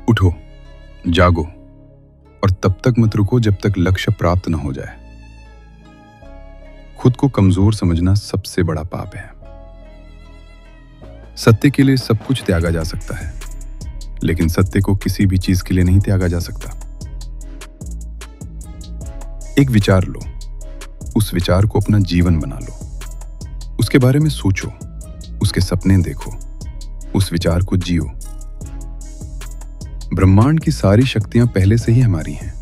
उठो, जागो और तब तक मत रुको जब तक लक्ष्य प्राप्त न हो जाए। खुद को कमजोर समझना सबसे बड़ा पाप है। सत्य के लिए सब कुछ त्यागा जा सकता है, लेकिन सत्य को किसी भी चीज के लिए नहीं त्यागा जा सकता। एक विचार लो, उस विचार को अपना जीवन बना लो, उसके बारे में सोचो, उसके सपने देखो, उस विचार को जियो। ब्रह्मांड की सारी शक्तियां पहले से ही हमारी हैं।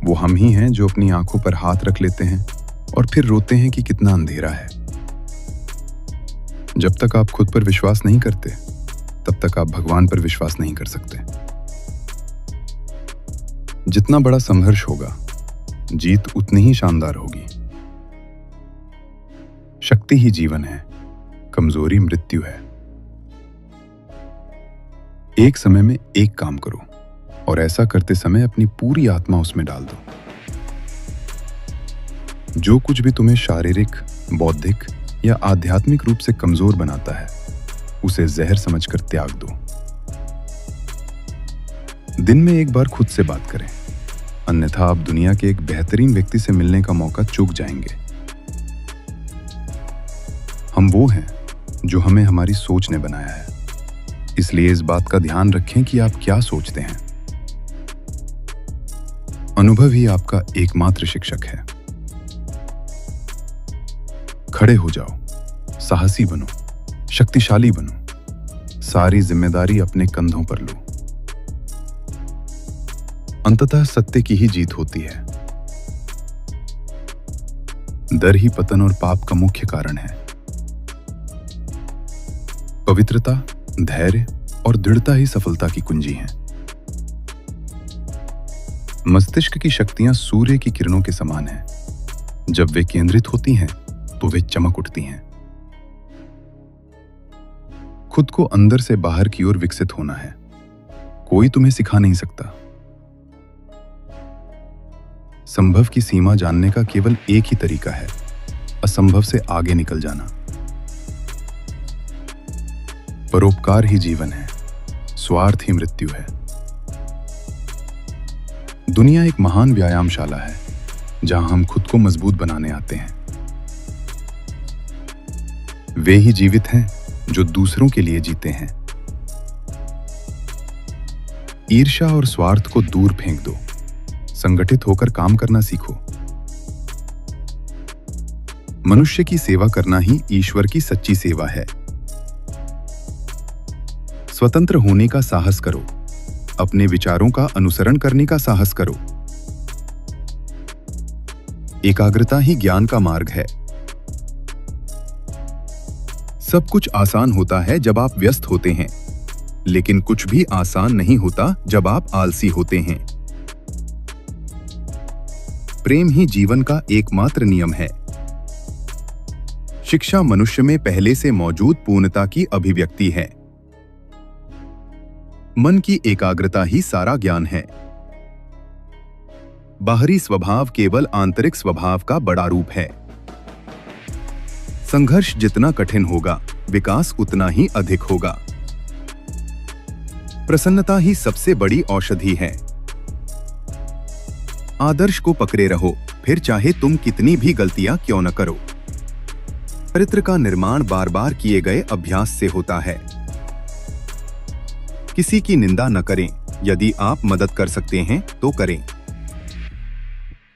वो हम ही हैं जो अपनी आंखों पर हाथ रख लेते हैं और फिर रोते हैं कि कितना अंधेरा है। जब तक आप खुद पर विश्वास नहीं करते, तब तक आप भगवान पर विश्वास नहीं कर सकते। जितना बड़ा संघर्ष होगा, जीत उतनी ही शानदार होगी। शक्ति ही जीवन है, कमजोरी मृत्यु है। एक समय में एक काम करो और ऐसा करते समय अपनी पूरी आत्मा उसमें डाल दो। जो कुछ भी तुम्हें शारीरिक, बौद्धिक या आध्यात्मिक रूप से कमजोर बनाता है, उसे जहर समझकर त्याग दो। दिन में एक बार खुद से बात करें, अन्यथा आप दुनिया के एक बेहतरीन व्यक्ति से मिलने का मौका चूक जाएंगे। हम वो हैं जो हमें हमारी सोच ने बनाया है, इसलिए इस बात का ध्यान रखें कि आप क्या सोचते हैं। अनुभव ही आपका एकमात्र शिक्षक है। खड़े हो जाओ, साहसी बनो, शक्तिशाली बनो, सारी जिम्मेदारी अपने कंधों पर लो। अंततः सत्य की ही जीत होती है। डर ही पतन और पाप का मुख्य कारण है। पवित्रता, धैर्य और दृढ़ता ही सफलता की कुंजी हैं। मस्तिष्क की शक्तियां सूर्य की किरणों के समान हैं। जब वे केंद्रित होती हैं, तो वे चमक उठती हैं। खुद को अंदर से बाहर की ओर विकसित होना है। कोई तुम्हें सिखा नहीं सकता। संभव की सीमा जानने का केवल एक ही तरीका है, असंभव से आगे निकल जाना। परोपकार ही जीवन है, स्वार्थ ही मृत्यु है। दुनिया एक महान व्यायामशाला है, जहां हम खुद को मजबूत बनाने आते हैं। वे ही जीवित हैं जो दूसरों के लिए जीते हैं। ईर्ष्या और स्वार्थ को दूर फेंक दो, संगठित होकर काम करना सीखो। मनुष्य की सेवा करना ही ईश्वर की सच्ची सेवा है। स्वतंत्र होने का साहस करो, अपने विचारों का अनुसरण करने का साहस करो। एकाग्रता ही ज्ञान का मार्ग है। सब कुछ आसान होता है जब आप व्यस्त होते हैं, लेकिन कुछ भी आसान नहीं होता जब आप आलसी होते हैं। प्रेम ही जीवन का एकमात्र नियम है। शिक्षा मनुष्य में पहले से मौजूद पूर्णता की अभिव्यक्ति है। मन की एकाग्रता ही सारा ज्ञान है। बाहरी स्वभाव केवल आंतरिक स्वभाव का बड़ा रूप है। संघर्ष जितना कठिन होगा, विकास उतना ही अधिक होगा। प्रसन्नता ही सबसे बड़ी औषधि है। आदर्श को पकड़े रहो, फिर चाहे तुम कितनी भी गलतियां क्यों न करो। चरित्र का निर्माण बार बार किए गए अभ्यास से होता है। किसी की निंदा न करें, यदि आप मदद कर सकते हैं तो करें।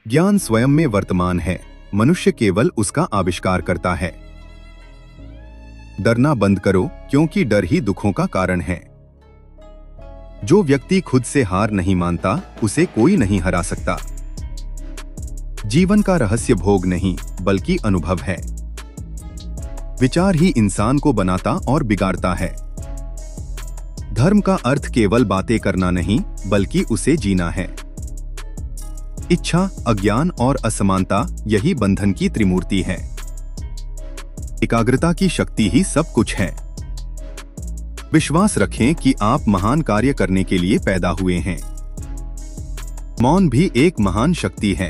ज्ञान स्वयं में वर्तमान है, मनुष्य केवल उसका आविष्कार करता है। डरना बंद करो, क्योंकि डर ही दुखों का कारण है। जो व्यक्ति खुद से हार नहीं मानता, उसे कोई नहीं हरा सकता। जीवन का रहस्य भोग नहीं, बल्कि अनुभव है। विचार ही इंसान को बनाता और बिगाड़ता है। धर्म का अर्थ केवल बातें करना नहीं, बल्कि उसे जीना है। इच्छा, अज्ञान और असमानता, यही बंधन की त्रिमूर्ति है। एकाग्रता की शक्ति ही सब कुछ है। विश्वास रखें कि आप महान कार्य करने के लिए पैदा हुए हैं। मौन भी एक महान शक्ति है।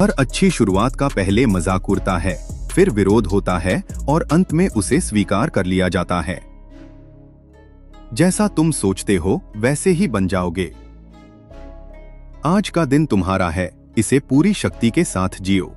हर अच्छी शुरुआत का पहले मजाक उड़ता है, फिर विरोध होता है और अंत में उसे स्वीकार कर लिया जाता है। जैसा तुम सोचते हो वैसे ही बन जाओगे। आज का दिन तुम्हारा है, इसे पूरी शक्ति के साथ जियो।